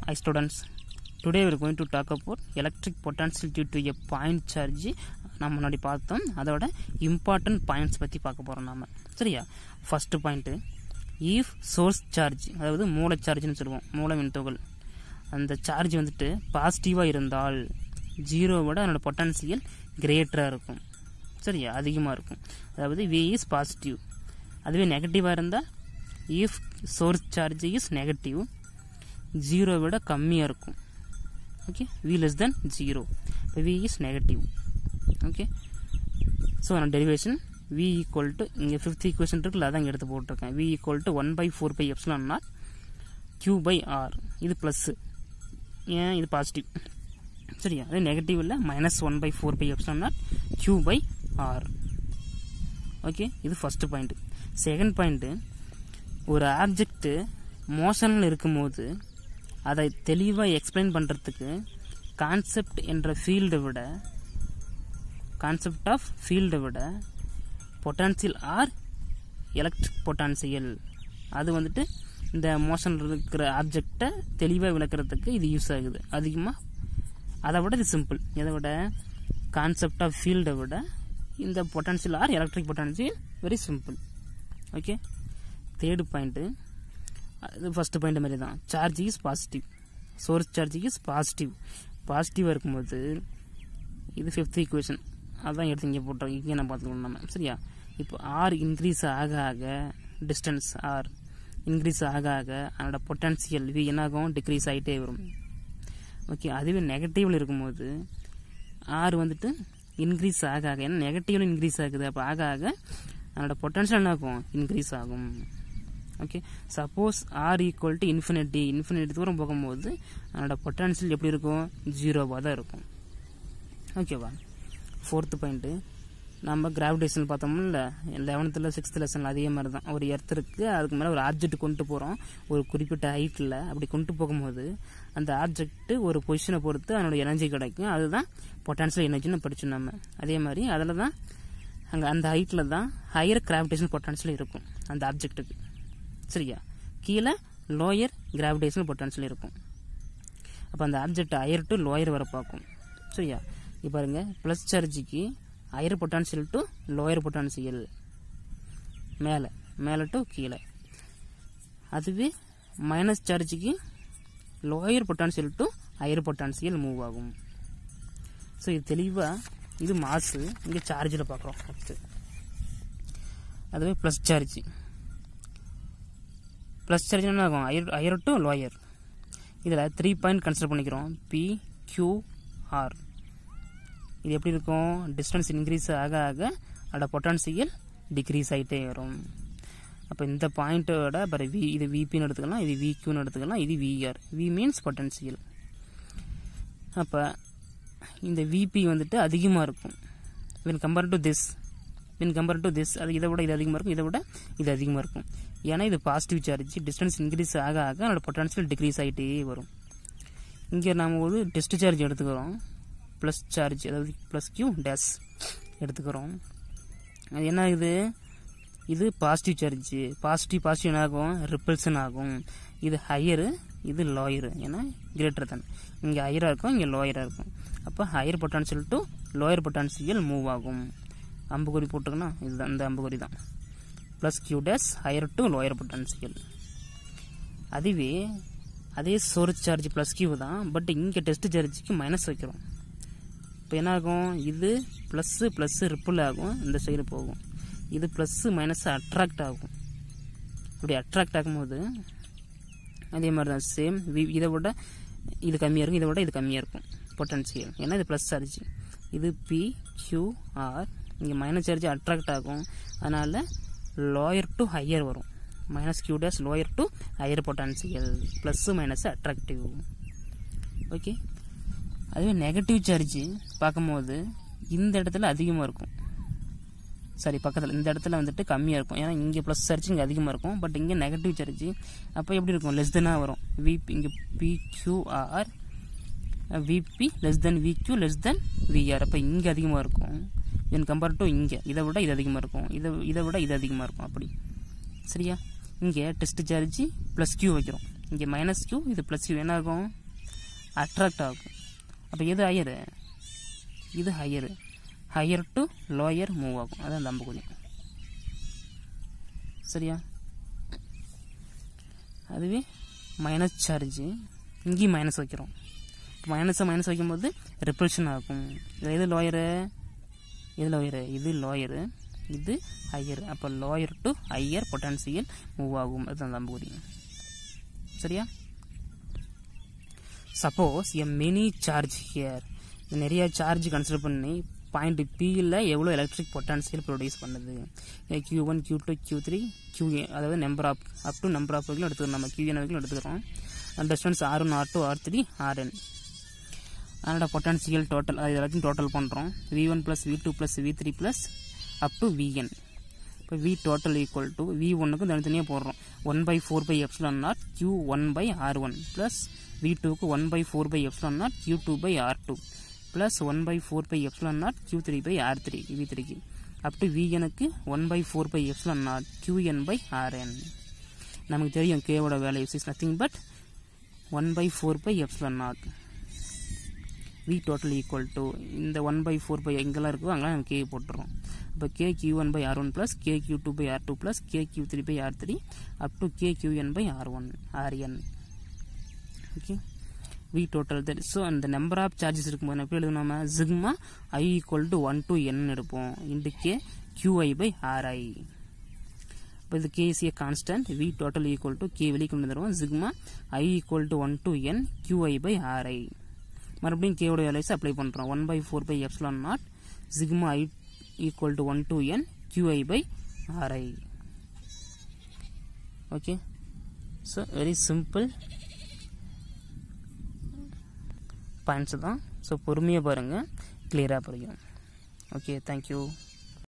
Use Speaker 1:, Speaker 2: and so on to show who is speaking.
Speaker 1: Hi students, today we are going to talk about electric potential due to a point charge. நம்ம முன்னாடி பார்த்தோம் அதோட important points பற்றி பார்க்க போகிறோம் நாம. சரியா? First point, if source charge, அதாவது மூல சார்ஜ்னு சொல்லுவோம், மூல மின்துகள், அந்த சார்ஜ் வந்துட்டு பாசிட்டிவாக இருந்தால் ஜீரோவோட அதனோட பொட்டன்சியல் கிரேட்டராக இருக்கும். சரியா? அதிகமாக இருக்கும். அதாவது V is பாசிட்டிவ். அதுவே நெகட்டிவாக இருந்தால் if source charge is negative, zero விட கம்மியாக இருக்கும். Okay, V less than 0. இப்போ V is negative. Okay, so நான் டெரிவேஷன் V equal to, இங்கே ஃபிஃப்த் ஈக்குவேஷன் இருக்குல்ல, அதான் இங்கே எடுத்து போட்டிருக்கேன். V equal to 1/4 epsilon naught Q by R. இது ப்ளஸ்ஸு, ஏன் இது பாசிட்டிவ். சரியா? அது நெகட்டிவ் இல்லை, -1/4 epsilon naught Q by R. Okay, இது ஃபர்ஸ்ட் பாயிண்ட்டு. செகண்ட் பாயிண்ட்டு, ஒரு ஆப்ஜெக்ட்டு மோஷனில் இருக்கும்போது அதை தெளிவாக எக்ஸ்பிளைன் பண்ணுறதுக்கு கான்செப்ட் என்ற ஃபீல்டை விட, கான்செப்ட் ஆஃப் ஃபீல்டை விட பொட்டான்சியல் ஆர் எலக்ட்ரிக் பொட்டான்சியல், அது வந்துட்டு இந்த மோஷனில் இருக்கிற ஆப்ஜெக்டை தெளிவாக விளக்குறதுக்கு இது யூஸ் ஆகுது அதிகமாக. அதை விட இது சிம்பிள். இதை விட கான்செப்ட் ஆஃப் ஃபீல்டை விட இந்த potential or electric potential very simple. Okay, third point, அது ஃபஸ்ட்டு பாயிண்ட் மாதிரி தான். Charge is positive, source charge is positive. பாசிட்டிவாக இருக்கும்போது இது ஃபிஃப்த் ஈக்குவேஷன், அதான் எடுத்து இங்கே போட்டோம். இங்கே நான் பார்த்துக்கணும் நம்ம. சரியா? இப்போ ஆர் இன்க்ரீஸ் ஆக ஆக, டிஸ்டன்ஸ் ஆர் இன்க்ரீஸ் ஆக ஆக அதனோட பொட்டன்சியல் V என்னாகும், டிக்ரீஸ் ஆகிட்டே வரும். ஓகே, அதுவே நெகட்டிவில் இருக்கும்போது ஆர் வந்துட்டு இன்க்ரீஸ் ஆக ஆக, ஏன்னா நெகட்டிவில் இன்க்ரீஸ் ஆகுது, அப்போ ஆக ஆக அதனோட பொட்டன்ஷியல் என்னாகும், இன்க்ரீஸ் ஆகும். Okay, suppose r equal to infinity, infinity தூரம் போகும்போது அதனோட பொட்டன்ஷியல் எப்படி இருக்கும், ஜீரோவாக தான் இருக்கும். ஓகேவா? ஃபோர்த்து பாயிண்ட்டு, நம்ம கிராவிடேஷன் பார்த்தோம்ல 11th 6th லெசனில், அதே மாதிரி தான். ஒரு எர்த் இருக்குது, அதுக்கு மேலே ஒரு ஆப்ஜெக்ட் கொண்டு போகிறோம் ஒரு குறிப்பிட்ட ஹைட்டில். அப்படி கொண்டு போகும்போது அந்த ஆப்ஜெக்ட் ஒரு பொசிஷனை பொறுத்து அதனோட எனர்ஜி கிடைக்கும், அதுதான் பொட்டான்ஷியல் எனர்ஜின்னு படிச்சோம் நம்ம. அதே மாதிரி அதில் தான் அங்கே அந்த ஹைட்டில் தான் ஹையர் கிராவிடேஷன் பொட்டான்ஷியல் இருக்கும் அந்த ஆப்ஜெக்ட்டுக்கு. சரியா? கீழே லோயர் கிராவிடேஷனல் பொட்டான்ஷியல் இருக்கும். அப்போ அந்த ஆப்ஜெக்ட் ஹையர் டு லோயர் வர பார்க்கும். சரியா? இப்போ பாருங்க, ப்ளஸ் சார்ஜுக்கு higher potential to lower potential, மேலே மேலே டு கீழே. அதுவே மைனஸ் சார்ஜுக்கு lower potential to higher potential move ஆகும். ஸோ இது தெளிவாக, இது மாசு, இங்கே சார்ஜில் பார்க்குறோம். அடுத்து அதுவே ப்ளஸ் சார்ஜ், ப்ளஸ் சார்ஜ் என்ன ஆகும், ஹையர் டு லோயர். இதில் 3 பாயிண்ட் கன்சிடர் பண்ணிக்கிறோம், PQR. இது எப்படி இருக்கும், டிஸ்டன்ஸ் இன்க்ரீஸ் ஆக ஆக அதோட பொட்டான்சியல் டிக்ரீஸ் ஆகிட்டே வரும். அப்போ இந்த பாயிண்ட்டோட V, இது VPன்னு எடுத்துக்கலாம், இது VQன்னு எடுத்துக்கலாம், இது VR. V means potential. அப்போ இந்த VP வந்துட்டு அதிகமாக இருக்கும் when compared to this. அது இதை விட இது அதிகமாக இருக்கும், இதை விட இது அதிகமாக இருக்கும். ஏன்னா இது பாசிட்டிவ் சார்ஜ், டிஸ்டன்ஸ் இன்க்ரீஸ் ஆக ஆக அதோட பொட்டான்சியல் டிக்ரீஸ் ஆகிட்டே வரும். இங்கே நாம் ஒரு டெஸ்ட் சார்ஜ் எடுத்துக்கிறோம், ப்ளஸ் சார்ஜ், அதாவது ப்ளஸ் Q டேஷ் எடுத்துக்கிறோம். அது என்ன ஆகுது, இது பாசிட்டிவ் சார்ஜ், பாசிட்டிவ் என்ன ஆகும், ரிப்பல்சன் ஆகும். இது ஹையரு, இது லோயரு, ஏன்னா கிரேட்டர் தான். இங்கே ஹையராக இருக்கும், இங்கே லோயராக இருக்கும். அப்போ higher potential to lower potential move ஆகும். அம்புக்குறி போட்டுக்கணும், இதுதான் இந்த அம்புக்குறி தான். Plus Q dash higher to lower potential. அதுவே அதே சோர்ஸ் சார்ஜ் ப்ளஸ் Q தான், பட் இங்கே டெஸ்ட் சார்ஜுக்கு மைனஸ் வைக்கிறோம். இப்போ என்ன ஆகும், இது ப்ளஸ்ஸு ரிப்பிள் ஆகும், இந்த சைடு போகும். இது ப்ளஸ்ஸு மைனஸ் அட்ராக்ட் ஆகும். இப்படி அட்ராக்ட் ஆகும்போது அதே மாதிரி தான் சேம், இதை விட இது கம்மியாக இருக்கும், இதை விட இது கம்மியாக இருக்கும் பொட்டன்சியல், ஏன்னா இது ப்ளஸ் சார்ஜ். இது PQR, இங்கே மைனஸ் சார்ஜ் அட்ராக்ட் ஆகும், அதனால் லோயர் டு ஹையர் வரும். -Q dash lower to higher potential, plus minus attractive. Okay, அதுவே நெகட்டிவ் சார்ஜ் பார்க்கும்போது இந்த இடத்துல அதிகமாக இருக்கும், சாரி பக்கத்தில் இந்த இடத்துல வந்துட்டு கம்மியாக இருக்கும். ஏன்னா இங்கே ப்ளஸ் சார்ஜ் இங்கே அதிகமாக இருக்கும், பட் இங்கே நெகட்டிவ் சார்ஜ். அப்போ எப்படி இருக்கும், லெஸ் தெனாக வரும். இங்கே PQR, VP less than VQ less than VR. அப்போ இங்கே அதிகமாக இருக்கும் தென் கம்பேர் டு இங்கே, இதை விட இது அதிகமாக இருக்கும், இதை விட இது அதிகமாக இருக்கும். அப்படி சரியா? இங்கே டெஸ்ட் சார்ஜ் ப்ளஸ் Q வைக்கிறோம், இங்கே மைனஸ் q, இது ப்ளஸ் q என்ன ஆகும்? அட்ராக்ட் ஆகும். அப்போ எது ஹையரு? இது higher. Higher to lower move ஆகும். அதான் அந்த அம்புக்குறி. சரியா? அதுவே மைனஸ் சார்ஜ், இங்கேயும் மைனஸ் வைக்கிறோம். மைனஸ் வைக்கும்போது ரிப்பல்ஷன் ஆகும். இது லோயரு, இது லோயரு, இது லோயரு, இது ஹையர். அப்போ lower to higher potential move ஆகும். அதுதான் அந்த அம்புக்குறி. சரியா? Suppose a mini charge here, நிறைய சார்ஜ் கன்சிடர் பண்ணி பாயிண்ட் பியில் எவ்வளோ எலக்ட்ரிக் பொட்டன்சியல் ப்ரொடியூஸ் பண்ணுது. Q1, Q2, Q3, QA, அதாவது number of up to number of வரைக்கும் எடுத்துக்கிறோம். நம்ம QN வரைக்கும் எடுத்துக்கிறோம். Distance R1, R2, R3, Rn. அதோட பொட்டன்சியல் டோட்டல், அது எல்லாத்தையும் டோட்டல் பண்ணுறோம். V1 + V2 + V3 + up to Vn. இப்போ V டோட்டல் ஈக்குவல் டு V1க்கு தனித்தனியாக போடுறோம். 1/4πε0 Q1/R1 ப்ளஸ் V2க்கு 1/4πε0 Q2/R2 ப்ளஸ் 1/4πε0 Q3/R3 V3க்கு அப் டு Vnக்கு 1/4πε0 Qn/Rn. நமக்கு தெரியும் Kவோட value is nothing but 1/4πε0. V total equal to இந்த 1/4 எங்கெல்லாம் இருக்கோ அங்கெல்லாம் நம்ம K போட்டுறோம். இப்போ KQ1/R1 plus KQ2/R2 plus KQ3/R3 up to KQN/R1 Rn. Okay, V total that. So அந்த நம்பர் ஆஃப் சார்ஜஸ் இருக்கும்போது எப்படி எழுதணும்? நம்ம சிக்மா I = 1 to n எடுப்போம். Into K QI/Ri. இப்போ இது K is a constant. V total equal to K வெளியே கொண்டு வந்துடுவோம். Sigma I = 1 to n QI/Ri. மறுபடியும் K-ஓட வேல்யூஸ் அப்ளை பண்ணுறோம். 1/4πε0 sigma I = 1 to n QI/Ri. Okay, so very simple points தான். So பொறுமையாக பாருங்கள், கிளியராக புரியும். Okay, thank you.